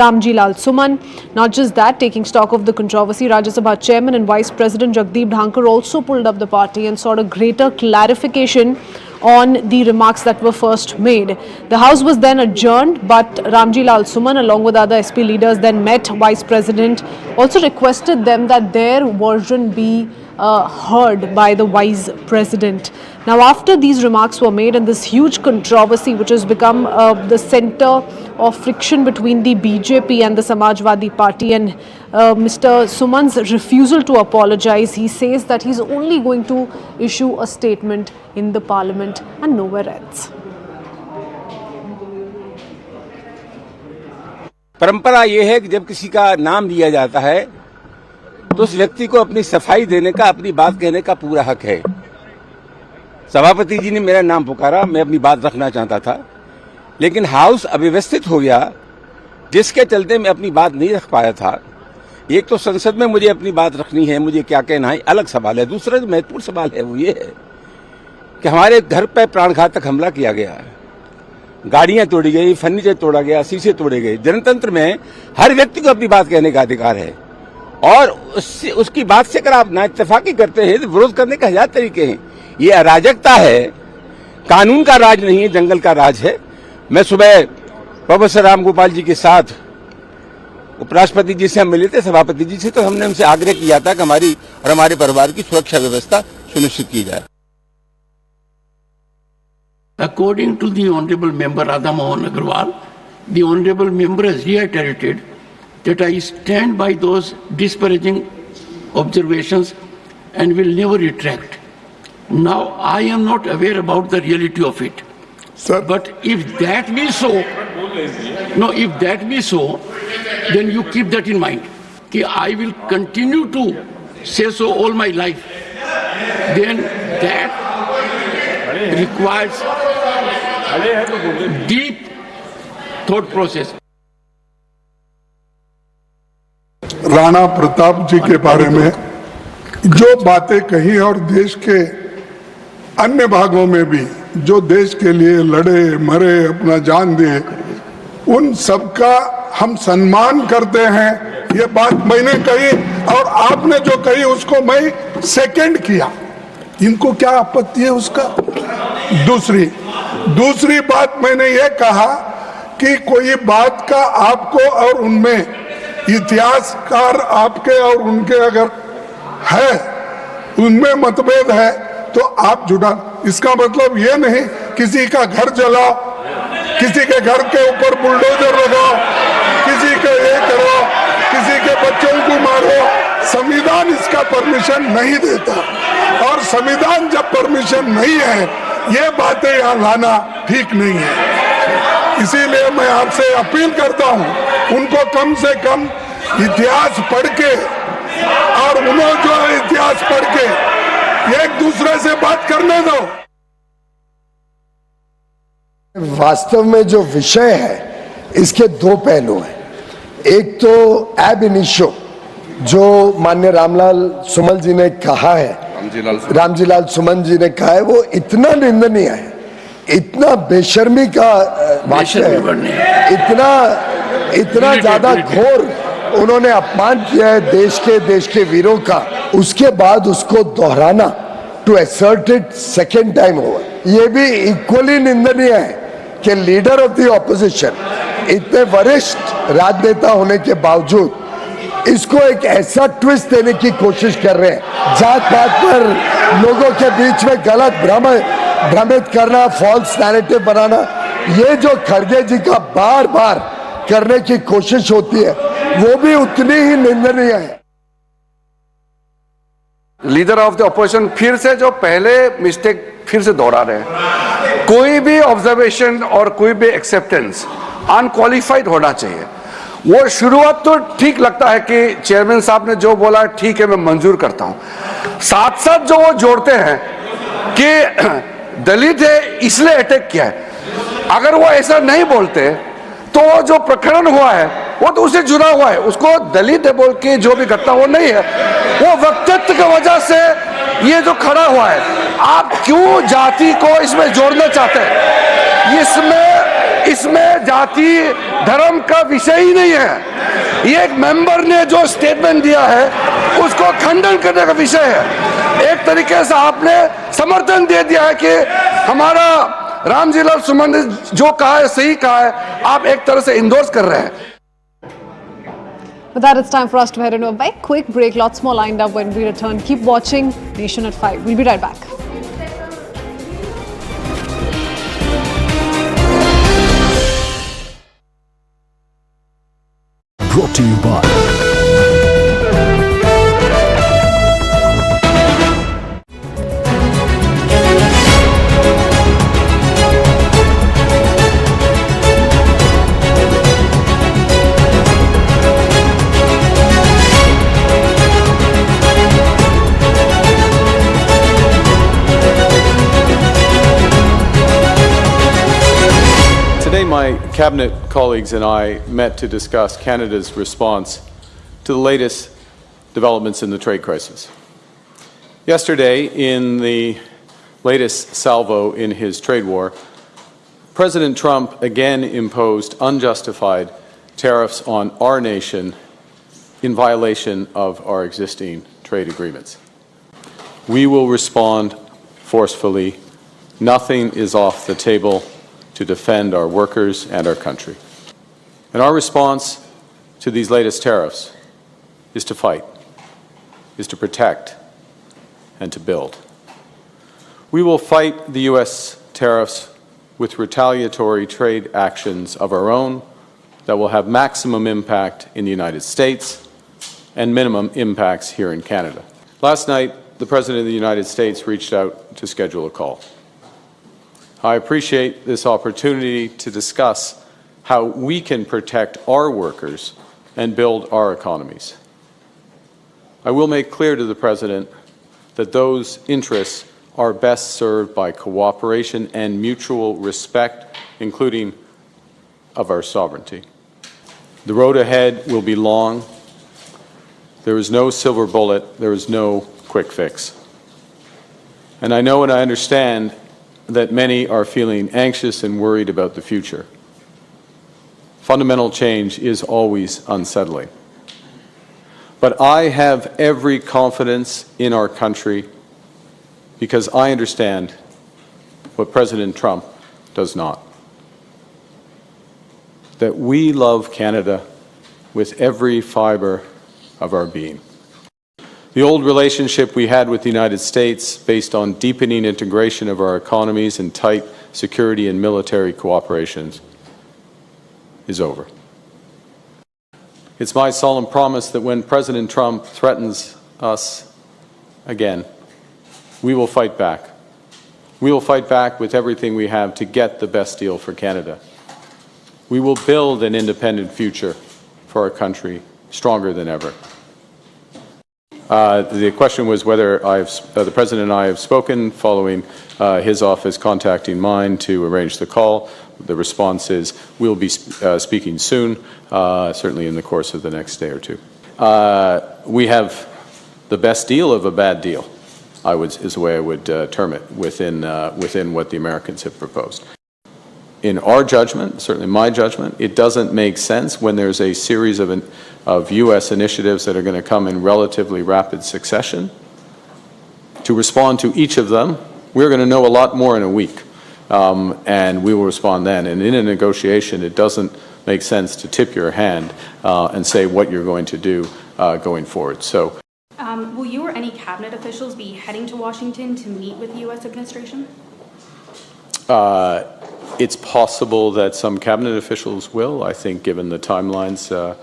[SPEAKER 1] Ramji Lal Suman. Not just that, taking stock of the controversy, Rajya Sabha Chairman and Vice President Jagdeep Dhankar also pulled up the party and sought a greater clarification on the remarks that were first made. The House was then adjourned, but Ramji Lal Suman along with other SP leaders then met Vice President, also requested them that their version be heard by the Vice President. Now after these remarks were made and this huge controversy which has become the center of friction between the BJP and the Samajwadi Party, and Mr. Suman's refusal to apologize. He says that he's only going to issue a statement in the parliament and nowhere else.
[SPEAKER 2] परंपरा ये है कि जब किसी का नाम लिया जाता है तो उस व्यक्ति को अपनी सफाई देने का, अपनी बात कहने का पूरा हक है। सभापति जी ने मेरा नाम पुकारा, मैं अपनी बात रखना चाहता था, लेकिन हाउस अव्यवस्थित हो गया, जिसके चलते मैं अपनी बात नहीं रख पाया था। एक तो संसद में मुझे अपनी बात रखनी है, मुझे क्या कहना है अलग सवाल है। दूसरा जो महत्वपूर्ण सवाल है वो ये है कि हमारे घर पर प्राणघातक हमला किया गया, गाड़ियां तोड़ी गई, फर्नीचर तोड़ा गया, शीशे तोड़े गए। जनतंत्र में हर व्यक्ति को अपनी बात कहने का अधिकार है और उसकी बात से अगर आप नाइत्तेफाकी करते हैं तो विरोध करने के 1000 तरीके हैं। ये अराजकता है, कानून का राज नहीं है, जंगल का राज है। मैं सुबह प्रोफेसर राम गोपाल जी के साथ उपराष्ट्रपति जी से हम मिले थे, सभापति जी से, तो हमने उनसे आग्रह किया था कि हमारी और हमारे परिवार की सुरक्षा व्यवस्था सुनिश्चित की जाए।
[SPEAKER 3] According to the Honorable Member Radha Mohan Agarwal, the Honorable Member has reiterated that I stand by those disparaging observations and will never retract. Now, I am not aware about the reality of it. Sir. But if that be so, if that be so, then you keep that in mind. That I will continue to say so all my life. Then that requires deep thought process.
[SPEAKER 4] Rana Pratap जी के बारे में जो बातें कही और देश के अन्य भागों में भी जो देश के लिए लड़े मरे, अपना जान दिए, उन सबका हम सम्मान करते हैं। ये बात मैंने कही और आपने जो कही उसको मैं सेकंड किया। इनको क्या आपत्ति है उसका? दूसरी बात मैंने ये कहा कि कोई बात का आपको और उनमें इतिहासकार आपके और उनके अगर है, उनमें मतभेद है तो आप जुड़ा। इसका मतलब ये नहीं किसी का घर जलाओ, किसी के घर के ऊपर बुलडोजर लगाओ, किसी के ये करो, किसी के बच्चों को मारो। संविधान इसका परमिशन नहीं देता और संविधान जब परमिशन नहीं है, ये बातें यहाँ लाना ठीक नहीं है। इसीलिए मैं आपसे अपील करता हूँ, उनको कम से कम इतिहास पढ़ के और उन्होंने जो इतिहास पढ़ के एक दूसरे से बात करने दो।
[SPEAKER 5] वास्तव में जो विषय है इसके दो पहलू हैं। एक तो एब इनिशियो जो माननीय रामलाल सुमन जी ने कहा है, रामजीलाल सुमन जी ने कहा है, वो इतना निंदनीय है, इतना बेशर्मी का वाक्य है, इतना ज्यादा घोर उन्होंने अपमान किया है देश के वीरों का। उसके बाद उसको दोहराना, to assert it second time over, ये भी इक्वली निंदनीय है कि लीडर ऑफ द ऑपोजिशन, इतने वरिष्ठ राजनेता होने के बावजूद इसको एक ऐसा ट्विस्ट देने की कोशिश कर रहे हैं, जात पात पर लोगों के बीच में गलत भ्रमित करना, फॉल्स नैरेटिव बनाना। ये जो खड़गे जी का बार बार करने की कोशिश होती है वो भी उतनी ही निंदनीय है।
[SPEAKER 25] लीडर ऑफ द ऑपोजिशन फिर से जो पहले मिस्टेक फिर से दोहरा रहे हैं। कोई भी ऑब्जर्वेशन और कोई भी एक्सेप्टेंस अनक्वालिफाइड होना चाहिए। वो शुरुआत तो ठीक लगता है कि चेयरमैन साहब ने जो बोला ठीक है, मैं मंजूर करता हूं। साथ साथ जो वो जोड़ते हैं कि दलित है इसलिए अटैक किया है, अगर वो ऐसा नहीं बोलते तो जो प्रकरण हुआ है वो तो उससे जुड़ा हुआ है, उसको दलित है बोल के जो भी घटना वो नहीं है, वो वक्तत्व की वजह से ये जो खड़ा हुआ है। आप क्यों जाति को इसमें जोड़ना चाहते हैं? इसमें जाति धर्म का विषय ही नहीं है। ये एक मेंबर ने जो स्टेटमेंट दिया है उसको खंडन करने का विषय है। एक तरीके से आपने समर्थन दे दिया है कि हमारा रामजीलाल सुमन ने जो कहा है सही कहा है, आप एक तरह से इंडोर्स कर रहे हैं।
[SPEAKER 1] With that, it's time for us to head into a very quick break. Lots more lined up when we return. Keep watching Nation at 5. We'll be right back.
[SPEAKER 26] Brought to you by
[SPEAKER 10] Today, my cabinet colleagues and I met to discuss Canada's response to the latest developments in the trade crisis. Yesterday, in the latest salvo in his trade war, President Trump again imposed unjustified tariffs on our nation in violation of our existing trade agreements. We will respond forcefully. Nothing is off the table to defend our workers and our country. And our response to these latest tariffs is to fight, is to protect, and to build. We will fight the U.S. tariffs with retaliatory trade actions of our own that will have maximum impact in the United States and minimum impacts here in Canada. Last night, the President of the United States reached out to schedule a call. I appreciate this opportunity to discuss how we can protect our workers and build our economies. I will make clear to the President that those interests are best served by cooperation and mutual respect, including of our sovereignty. The road ahead will be long. There is no silver bullet. There is no quick fix. And I know and I understand that many are feeling anxious and worried about the future. Fundamental change is always unsettling. But I have every confidence in our country because I understand what President Trump does not. That we love Canada with every fiber of our being. The old relationship we had with the United States, based on deepening integration of our economies and tight security and military cooperations, is over. It's my solemn promise that when President Trump threatens us again, we will fight back. We will fight back with everything we have to get the best deal for Canada. We will build an independent future for our country, stronger than ever. The question was whether the President and I have spoken following his office contacting mine to arrange the call. The response is we'll be speaking soon, certainly in the course of the next day or two. We have the best deal of a bad deal, is the way I would term it, within what the Americans have proposed. In our judgment, certainly my judgment, it doesn't make sense when there's a series of U.S. initiatives that are going to come in relatively rapid succession. To respond to each of them, we're going to know a lot more in a week, and we will respond then. And in a negotiation, it doesn't make sense to tip your hand and say what you're going to do going forward. So,
[SPEAKER 6] will you or any cabinet officials be heading to Washington to meet with the U.S. administration?
[SPEAKER 10] It's possible that some cabinet officials will. I think, given the timelines, the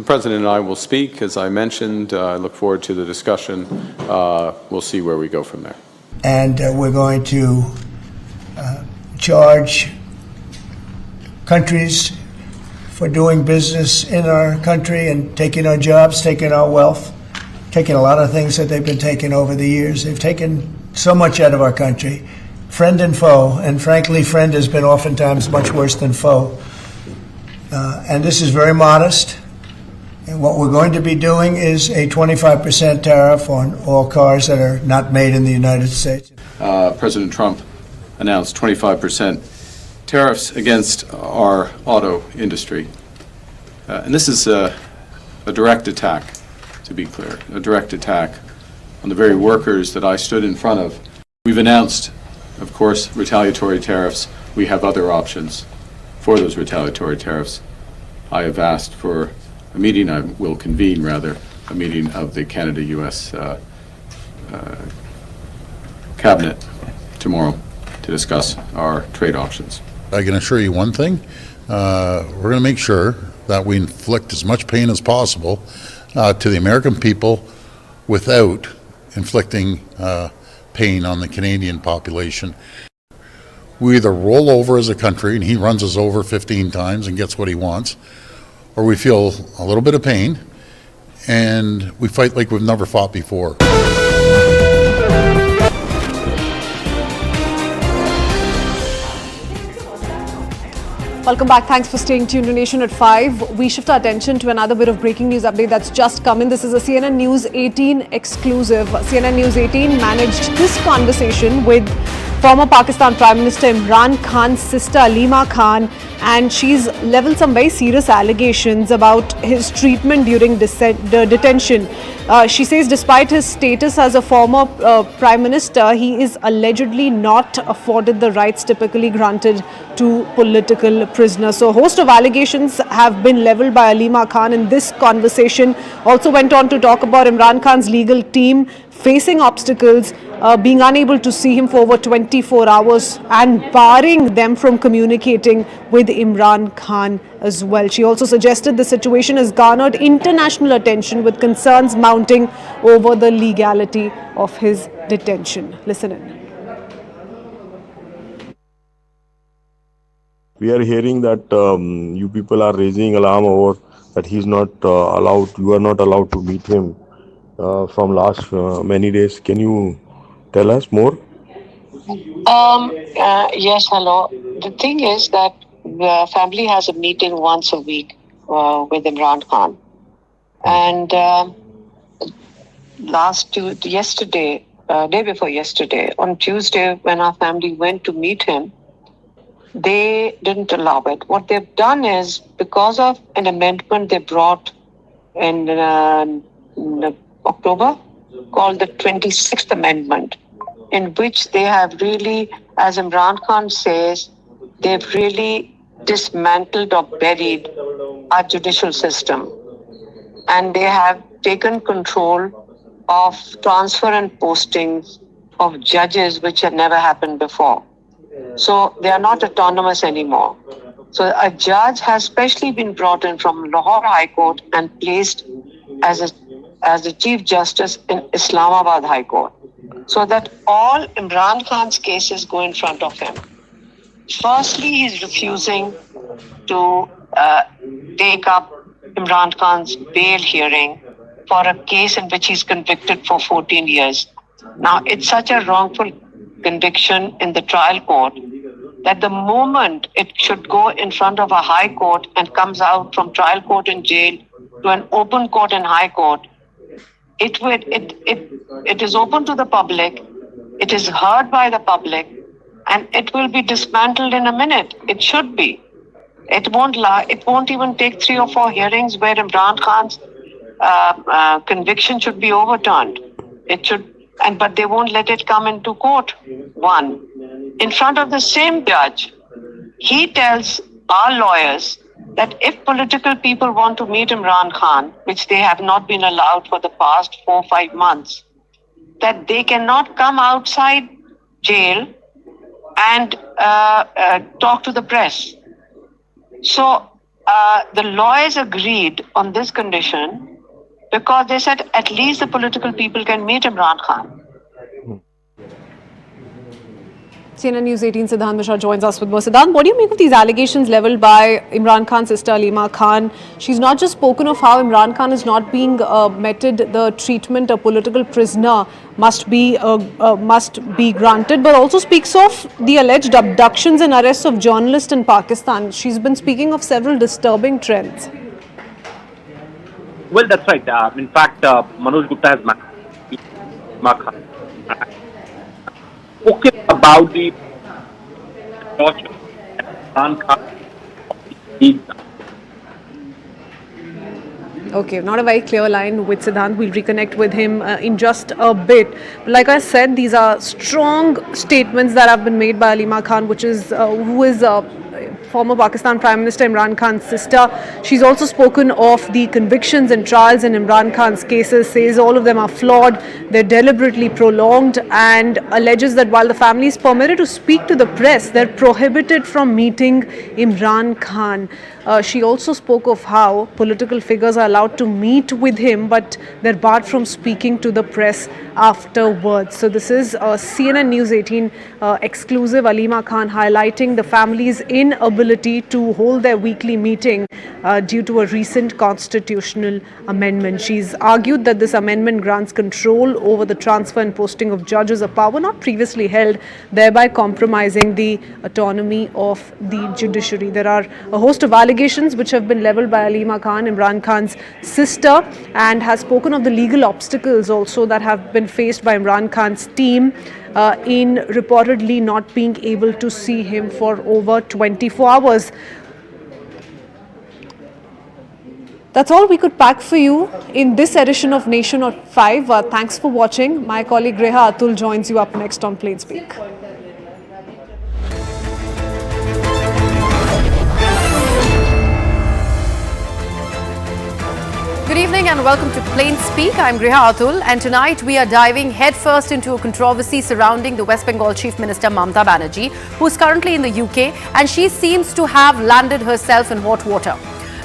[SPEAKER 10] President and I will speak. As I mentioned, I look forward to the discussion. We'll see where we go from there.
[SPEAKER 12] And we're going to charge countries for doing business in our country and taking our jobs, taking our wealth, taking a lot of things that they've been taking over the years. They've taken so much out of our country, friend and foe, and frankly, friend has been oftentimes much worse than foe. And this is very modest. And what we're going to be doing is a 25% tariff on all cars that are not made in the United States.
[SPEAKER 10] President Trump announced 25% tariffs against our auto industry. And this is a direct attack, to be clear, a direct attack on the very workers that I stood in front of. We've announced, of course, retaliatory tariffs. We have other options for those retaliatory tariffs. I have asked for a meeting, I will convene rather, a meeting of the Canada-US Cabinet tomorrow to discuss our trade options.
[SPEAKER 7] I can assure you one thing, we're going to make sure that we inflict as much pain as possible to the American people without inflicting pain on the Canadian population. We either roll over as a country and he runs us over 15 times and gets what he wants, or we feel a little bit of pain and we fight like we've never fought before.
[SPEAKER 1] Welcome back. Thanks for staying tuned to Nation at 5. We shift our attention to another bit of breaking news update that's just come in. This is a CNN News 18 exclusive. CNN News 18 managed this conversation with former Pakistan Prime Minister Imran Khan's sister Alima Khan, and she's leveled some very serious allegations about his treatment during detention. She says despite his status as a former Prime Minister, he is allegedly not afforded the rights typically granted to political prisoners. So a host of allegations have been leveled by Alima Khan in this conversation. Also went on to talk about Imran Khan's legal team facing obstacles, being unable to see him for over 24 hours and barring them from communicating with Imran Khan as well. She also suggested the situation has garnered international attention with concerns mounting over the legality of his detention. Listen in.
[SPEAKER 8] We are hearing that you people are raising alarm over that he's not allowed, you are not allowed to meet him from last many days. Can you tell us more?
[SPEAKER 9] Yes, hello. The thing is that the family has a meeting once a week with Imran Khan. And day before yesterday, on Tuesday, when our family went to meet him, they didn't allow it. What they've done is, because of an amendment they brought in October, called the 26th Amendment, in which they have really, as Imran Khan says, they've really dismantled or buried our judicial system. And they have taken control of transfer and postings of judges, which had never happened before. So they are not autonomous anymore. So a judge has specially been brought in from Lahore High Court and placed as the Chief Justice in Islamabad High Court, so that all Imran Khan's cases go in front of him. Firstly, he's refusing to take up Imran Khan's bail hearing for a case in which he's convicted for 14 years. Now, it's such a wrongful conviction in the trial court that the moment it should go in front of a high court and comes out from trial court in jail to an open court in high court, it is open to the public, it is heard by the public, and it will be dismantled in a minute. It should be. It won't even take 3 or 4 hearings where Imran Khan's conviction should be overturned. But they won't let it come into court. One, in front of the same judge, he tells our lawyers that if political people want to meet Imran Khan, which they have not been allowed for the past 4 or 5 months, that they cannot come outside jail and talk to the press. So the lawyers agreed on this condition because they said at least the political people can meet Imran Khan.
[SPEAKER 1] CNN News 18 Siddhant Mishra joins us with more. Siddhant, what do you make of these allegations leveled by Imran Khan's sister Alima Khan? She's not just spoken of how Imran Khan is not being meted the treatment a political prisoner must be granted, but also speaks of the alleged abductions and arrests of journalists in Pakistan. She's been speaking of several disturbing trends.
[SPEAKER 11] Well, that's right. In fact, Manoj Gupta has spoken about the torture Imran Khan.
[SPEAKER 1] Okay, not a very clear line with Siddhant. We'll reconnect with him in just a bit. Like I said, these are strong statements that have been made by Alima Khan, who is former Pakistan Prime Minister Imran Khan's sister. She's also spoken of the convictions and trials in Imran Khan's cases, says all of them are flawed, they're deliberately prolonged, and alleges that while the family is permitted to speak to the press, they're prohibited from meeting Imran Khan. She also spoke of how political figures are allowed to meet with him, but they're barred from speaking to the press afterwards. So this is CNN News 18 exclusive. Alima Khan highlighting the family's inability inability to hold their weekly meeting due to a recent constitutional amendment. She's argued that this amendment grants control over the transfer and posting of judges, a power not previously held, thereby compromising the autonomy of the judiciary. There are a host of allegations which have been levelled by Imran Khan, Imran Khan's sister, and has spoken of the legal obstacles also that have been faced by Imran Khan's team in reportedly not being able to see him for over 24 hours. That's all we could pack for you in this edition of Nation at 5. Thanks for watching. My colleague Reha Atul joins you up next on Plain Speak.
[SPEAKER 13] Good evening and welcome to Plain Speak. I'm Reha Atul, and tonight we are diving headfirst into a controversy surrounding the West Bengal Chief Minister Mamata Banerjee, who is currently in the UK, and she seems to have landed herself in hot water.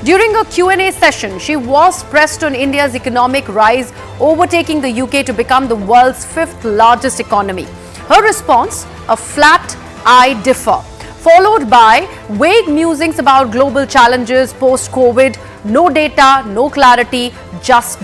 [SPEAKER 13] During a Q&A session, she was pressed on India's economic rise, overtaking the UK to become the world's 5th largest economy. Her response, a flat "I differ," followed by vague musings about global challenges post-COVID, no data, no clarity, just